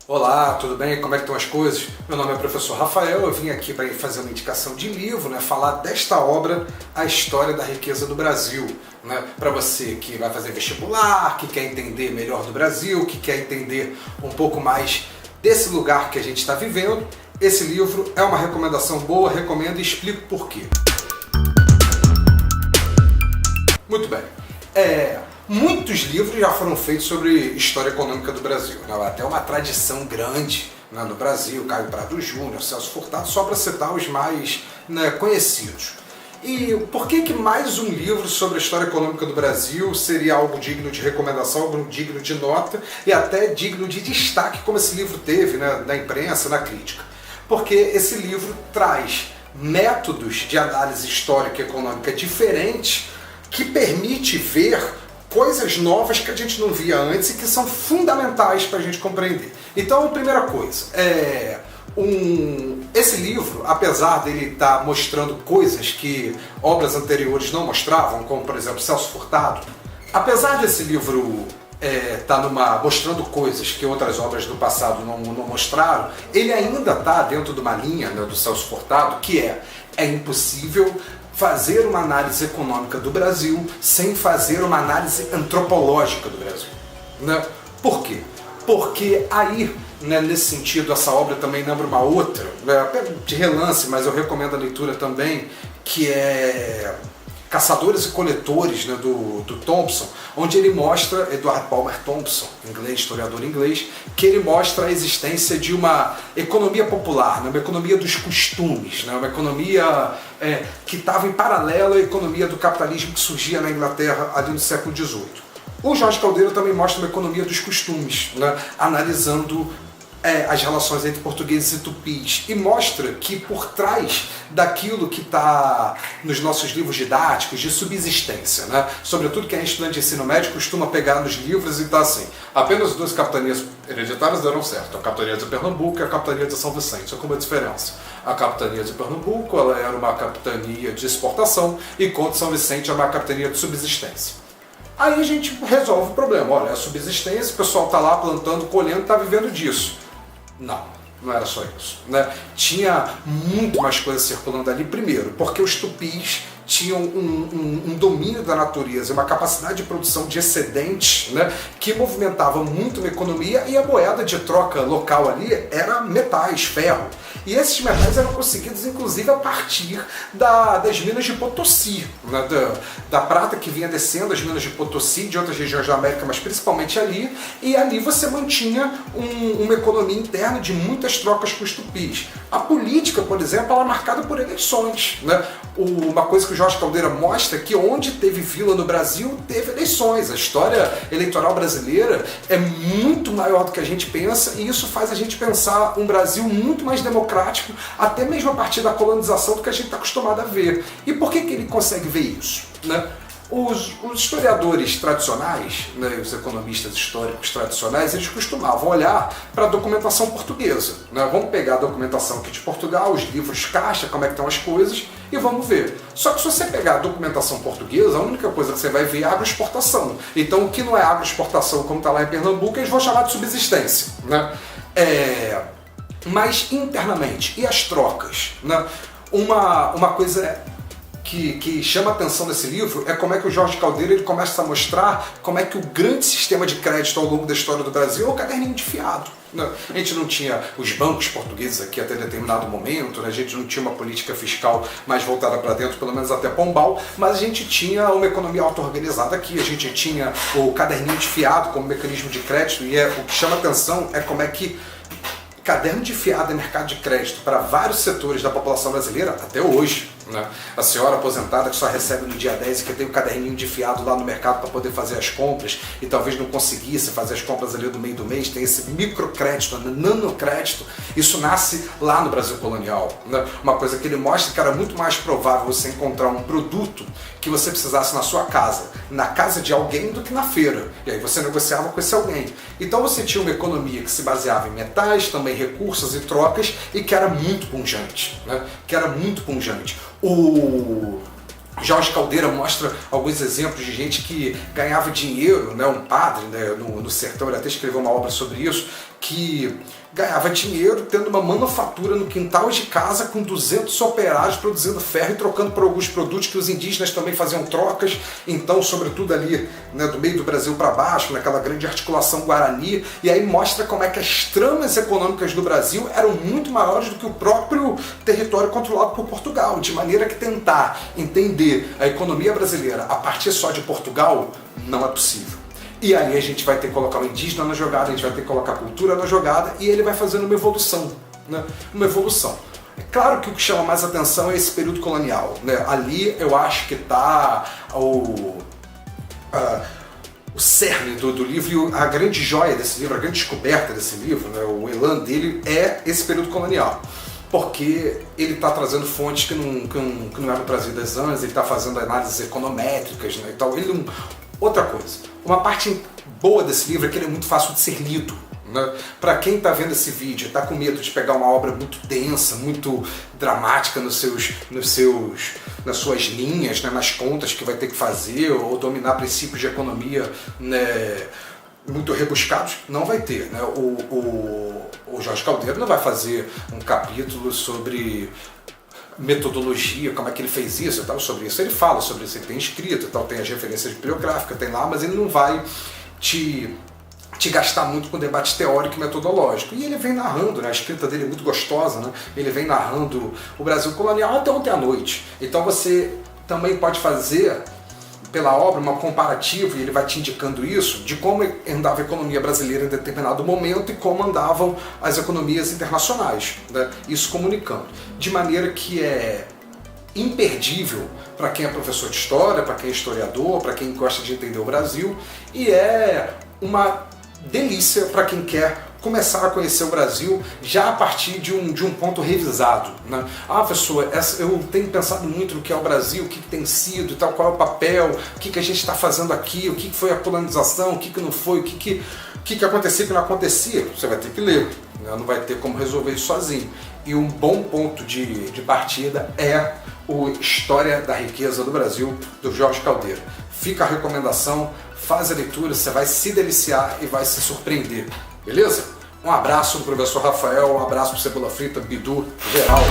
Olá, tudo bem? Como é que estão as coisas? Meu nome é professor Rafael, eu vim aqui para fazer uma indicação de livro, falar desta obra, A História da Riqueza do Brasil. Para você que vai fazer vestibular, que quer entender melhor do Brasil, que quer entender um pouco mais desse lugar que a gente está vivendo, esse livro é uma recomendação boa, recomendo e explico por quê. Muito bem. Muitos livros já foram feitos sobre história econômica do Brasil, até uma tradição grande no Brasil, Caio Prado Júnior, Celso Furtado, só para citar os mais conhecidos. E por que mais um livro sobre a história econômica do Brasil seria algo digno de recomendação, algo digno de nota e até digno de destaque, como esse livro teve na imprensa, na crítica? Porque esse livro traz métodos de análise histórica e econômica diferentes que permite ver coisas novas que a gente não via antes e que são fundamentais para a gente compreender. Então, primeira coisa, esse livro, apesar dele estar mostrando coisas que obras anteriores não mostravam, como por exemplo Celso Furtado, apesar desse livro estar mostrando coisas que outras obras do passado não mostraram, ele ainda está dentro de uma linha do Celso Furtado que é impossível fazer uma análise econômica do Brasil sem fazer uma análise antropológica do Brasil. Por quê? Porque aí, nesse sentido, essa obra também lembra uma outra, de relance, mas eu recomendo a leitura também, que é Caçadores e Coletores, do Thompson, onde ele mostra, Edward Palmer Thompson, historiador inglês, que ele mostra a existência de uma economia popular, uma economia dos costumes, uma economia que estava em paralelo à economia do capitalismo que surgia na Inglaterra ali no século XVIII. O Jorge Caldeira também mostra uma economia dos costumes, analisando as relações entre portugueses e tupis, e mostra que por trás daquilo que está nos nossos livros didáticos de subsistência, sobretudo quem é estudante de ensino médio costuma pegar nos livros e está assim: apenas duas capitanias hereditárias deram certo, a capitania de Pernambuco e a capitania de São Vicente. Só com uma diferença: a capitania de Pernambuco ela era uma capitania de exportação, enquanto São Vicente é uma capitania de subsistência. Aí a gente resolve o problema: olha, a subsistência, o pessoal está lá plantando, colhendo, está vivendo disso. Não era só isso. Tinha muito mais coisas circulando ali. Primeiro, porque os tupis tinham um domínio da natureza, uma capacidade de produção de excedentes, que movimentava muito a economia, e a moeda de troca local ali era metais, ferro. E esses metais eram conseguidos, inclusive, a partir das minas de Potosí, da prata que vinha descendo, as minas de Potosí, de outras regiões da América, mas principalmente ali, e ali você mantinha uma economia interna de muitas trocas com os tupis. A política, por exemplo, ela é marcada por eleições. Uma coisa que o Jorge Caldeira mostra é que onde teve vila no Brasil, teve eleições. A história eleitoral brasileira é muito maior do que a gente pensa, e isso faz a gente pensar um Brasil muito mais democrático, até mesmo a partir da colonização, do que a gente está acostumado a ver. E por que ele consegue ver isso? Os historiadores tradicionais, os economistas históricos tradicionais, eles costumavam olhar para a documentação portuguesa. Vamos pegar a documentação aqui de Portugal, os livros caixa, como é que estão as coisas, e vamos ver. Só que se você pegar a documentação portuguesa, a única coisa que você vai ver é agroexportação. Então o que não é agroexportação, como está lá em Pernambuco, eles vão chamar de subsistência. Mas internamente, e as trocas? Uma coisa que chama a atenção nesse livro é como é que o Jorge Caldeira ele começa a mostrar como é que o grande sistema de crédito ao longo da história do Brasil é o caderninho de fiado. A gente não tinha os bancos portugueses aqui até determinado momento, a gente não tinha uma política fiscal mais voltada para dentro, pelo menos até Pombal, mas a gente tinha uma economia auto-organizada aqui, a gente tinha o caderninho de fiado como mecanismo de crédito, e o que chama atenção é como é que caderno de fiado e mercado de crédito para vários setores da população brasileira, até hoje. A senhora aposentada que só recebe no dia 10 e que tem o caderninho de fiado lá no mercado para poder fazer as compras e talvez não conseguisse fazer as compras ali do meio do mês, tem esse microcrédito, nanocrédito, isso nasce lá no Brasil colonial. Uma coisa que ele mostra que era muito mais provável você encontrar um produto que você precisasse na sua casa, na casa de alguém, do que na feira. E aí você negociava com esse alguém. Então você tinha uma economia que se baseava em metais, também recursos e trocas, e que era muito pungente. O Jorge Caldeira mostra alguns exemplos de gente que ganhava dinheiro, um padre no sertão, ele até escreveu uma obra sobre isso, que ganhava dinheiro tendo uma manufatura no quintal de casa com 200 operários produzindo ferro e trocando por alguns produtos que os indígenas também faziam trocas, então sobretudo ali, né, do meio do Brasil para baixo, naquela grande articulação Guarani, e aí mostra como é que as tramas econômicas do Brasil eram muito maiores do que o próprio território controlado por Portugal, de maneira que tentar entender a economia brasileira a partir só de Portugal não é possível. E aí a gente vai ter que colocar o indígena na jogada, a gente vai ter que colocar a cultura na jogada, e ele vai fazendo uma evolução, né? Uma evolução. É claro que o que chama mais atenção é esse período colonial, né? Ali eu acho que está o cerne do livro, a grande joia desse livro, a grande descoberta desse livro, né? O elan dele é esse período colonial. Porque ele está trazendo fontes que não eram trazidas antes, ele está fazendo análises econométricas, né, e tal. Outra coisa, uma parte boa desse livro é que ele é muito fácil de ser lido. Né? Para quem está vendo esse vídeo e está com medo de pegar uma obra muito densa, muito dramática nas suas linhas, né, nas contas que vai ter que fazer, ou dominar princípios de economia, né, muito rebuscados, não vai ter. Né? O Jorge Caldeira não vai fazer um capítulo sobre metodologia, como é que ele fez isso e tal, sobre isso ele fala, sobre isso ele tem escrito e tal, tem as referências bibliográficas, tem lá, mas ele não vai te gastar muito com debate teórico e metodológico. E ele vem narrando, né? A escrita dele é muito gostosa, né? Ele vem narrando o Brasil colonial até ontem à noite. Então você também pode fazer pela obra uma comparativa, e ele vai te indicando isso, de como andava a economia brasileira em determinado momento e como andavam as economias internacionais, né? Isso comunicando. De maneira que é imperdível para quem é professor de história, para quem é historiador, para quem gosta de entender o Brasil, e é uma delícia para quem quer começar a conhecer o Brasil já a partir de um ponto revisado. Né? Ah, professor, eu tenho pensado muito no que é o Brasil, o que tem sido e tal, qual é o papel, o que a gente está fazendo aqui, o que foi a colonização, o que não foi, o que acontecia e o que não acontecia. Você vai ter que ler, né? Não vai ter como resolver isso sozinho. E um bom ponto de partida é o História da Riqueza do Brasil, do Jorge Caldeira. Fica a recomendação, faz a leitura, você vai se deliciar e vai se surpreender. Beleza? Um abraço pro professor Rafael, um abraço pro Cebola Frita, Bidu, geral.